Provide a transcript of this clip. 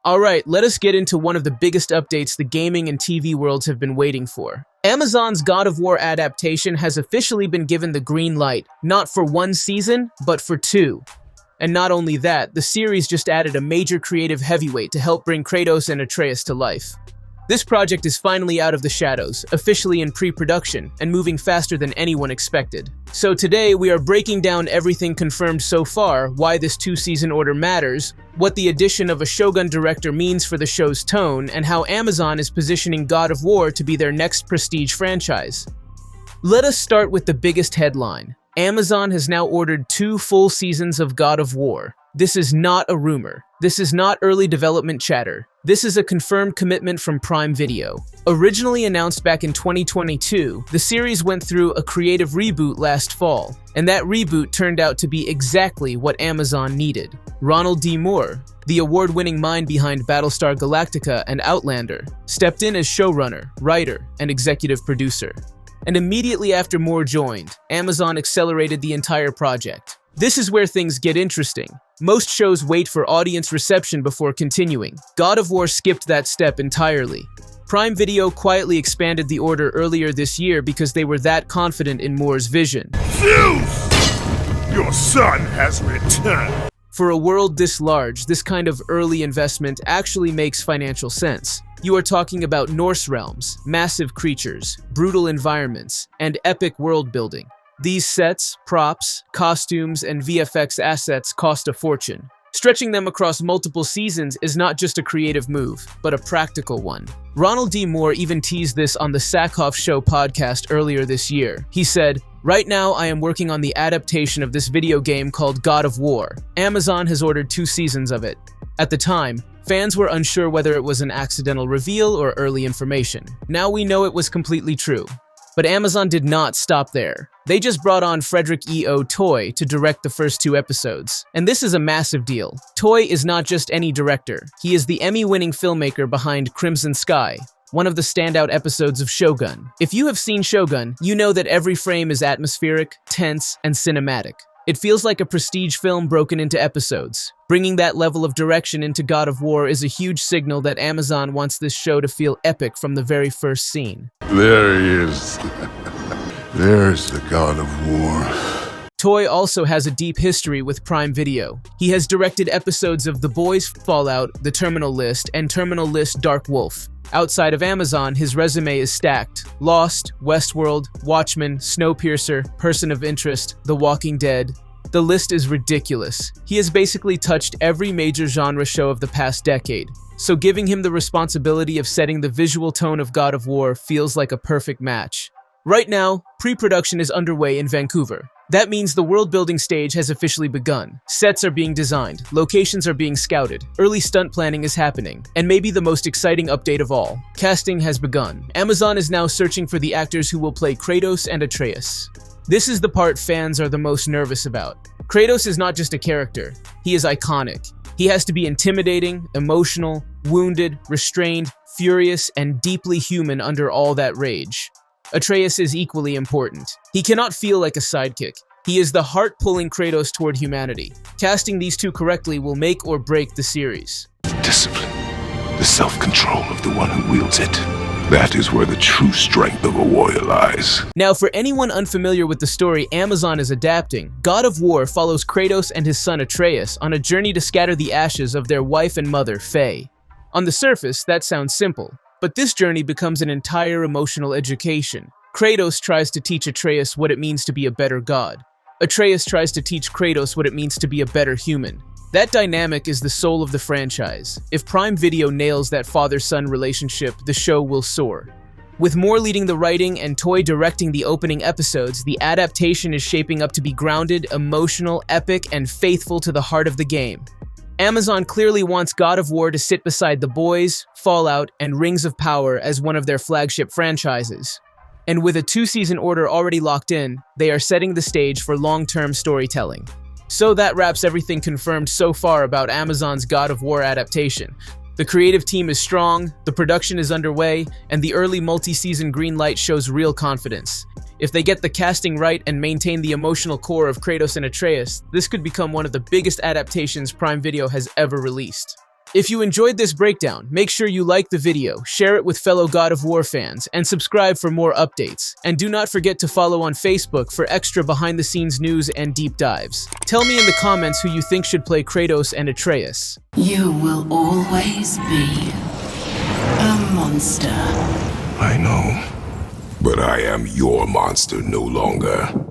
Alright, let us get into one of the biggest updates the gaming and TV worlds have been waiting for. Amazon's God of War adaptation has officially been given the green light, not for one season, but for two. And not only that, the series just added a major creative heavyweight to help bring Kratos and Atreus to life. This project is finally out of the shadows, officially in pre-production, and moving faster than anyone expected. So today, we are breaking down everything confirmed so far, why this two-season order matters, what the addition of a Shogun director means for the show's tone, and how Amazon is positioning God of War to be their next prestige franchise. Let us start with the biggest headline. Amazon has now ordered 2 full seasons of God of War. This is not a rumor. This is not early development chatter. This is a confirmed commitment from Prime Video. Originally announced back in 2022, the series went through a creative reboot last fall, and that reboot turned out to be exactly what Amazon needed. Ronald D. Moore, the award-winning mind behind Battlestar Galactica and Outlander, stepped in as showrunner, writer, and executive producer. And immediately after Moore joined, Amazon accelerated the entire project. This is where things get interesting. Most shows wait for audience reception before continuing. God of War skipped that step entirely. Prime Video quietly expanded the order earlier this year because they were that confident in Moore's vision. Zeus! Your son has returned! For a world this large, this kind of early investment actually makes financial sense. You are talking about Norse realms, massive creatures, brutal environments, and epic world building. These sets, props, costumes, and VFX assets cost a fortune. Stretching them across multiple seasons is not just a creative move, but a practical one. Ronald D. Moore even teased this on the Sakhoff Show podcast earlier this year. He said, "Right now I am working on the adaptation of this video game called God of War. Amazon has ordered 2 seasons of it." At the time, fans were unsure whether it was an accidental reveal or early information. Now we know it was completely true. But Amazon did not stop there. They just brought on Frederick Toy to direct the first 2 episodes. And this is a massive deal. Toy is not just any director. He is the Emmy-winning filmmaker behind Crimson Sky, one of the standout episodes of Shogun. If you have seen Shogun, you know that every frame is atmospheric, tense, and cinematic. It feels like a prestige film broken into episodes. Bringing that level of direction into God of War is a huge signal that Amazon wants this show to feel epic from the very first scene. There he is. There's the God of War. Toy also has a deep history with Prime Video. He has directed episodes of The Boys, Fallout, The Terminal List, and Terminal List Dark Wolf. Outside of Amazon, his resume is stacked. Lost, Westworld, Watchmen, Snowpiercer, Person of Interest, The Walking Dead. The list is ridiculous. He has basically touched every major genre show of the past decade, so giving him the responsibility of setting the visual tone of God of War feels like a perfect match. Right now, pre-production is underway in Vancouver. That means the world-building stage has officially begun. Sets are being designed, locations are being scouted, early stunt planning is happening, and maybe the most exciting update of all, casting has begun. Amazon is now searching for the actors who will play Kratos and Atreus. This is the part fans are the most nervous about. Kratos is not just a character, he is iconic. He has to be intimidating, emotional, wounded, restrained, furious, and deeply human under all that rage. Atreus is equally important. He cannot feel like a sidekick. He is the heart pulling Kratos toward humanity. Casting these 2 correctly will make or break the series. Discipline. The self-control of the one who wields it. That is where the true strength of a warrior lies. Now, for anyone unfamiliar with the story Amazon is adapting, God of War follows Kratos and his son Atreus on a journey to scatter the ashes of their wife and mother, Faye. On the surface, that sounds simple. But this journey becomes an entire emotional education. Kratos tries to teach Atreus what it means to be a better god. Atreus tries to teach Kratos what it means to be a better human. That dynamic is the soul of the franchise. If Prime Video nails that father-son relationship, the show will soar. With Moore leading the writing and Toy directing the opening episodes, the adaptation is shaping up to be grounded, emotional, epic, and faithful to the heart of the game. Amazon clearly wants God of War to sit beside The Boys, Fallout, and Rings of Power as one of their flagship franchises. And with a 2-season order already locked in, they are setting the stage for long-term storytelling. So that wraps everything confirmed so far about Amazon's God of War adaptation. The creative team is strong, the production is underway, and the early multi-season green light shows real confidence. If they get the casting right and maintain the emotional core of Kratos and Atreus, this could become one of the biggest adaptations Prime Video has ever released. If you enjoyed this breakdown, make sure you like the video, share it with fellow God of War fans, and subscribe for more updates. And do not forget to follow on Facebook for extra behind-the-scenes news and deep dives. Tell me in the comments who you think should play Kratos and Atreus. You will always be a monster. I know. But I am your monster no longer.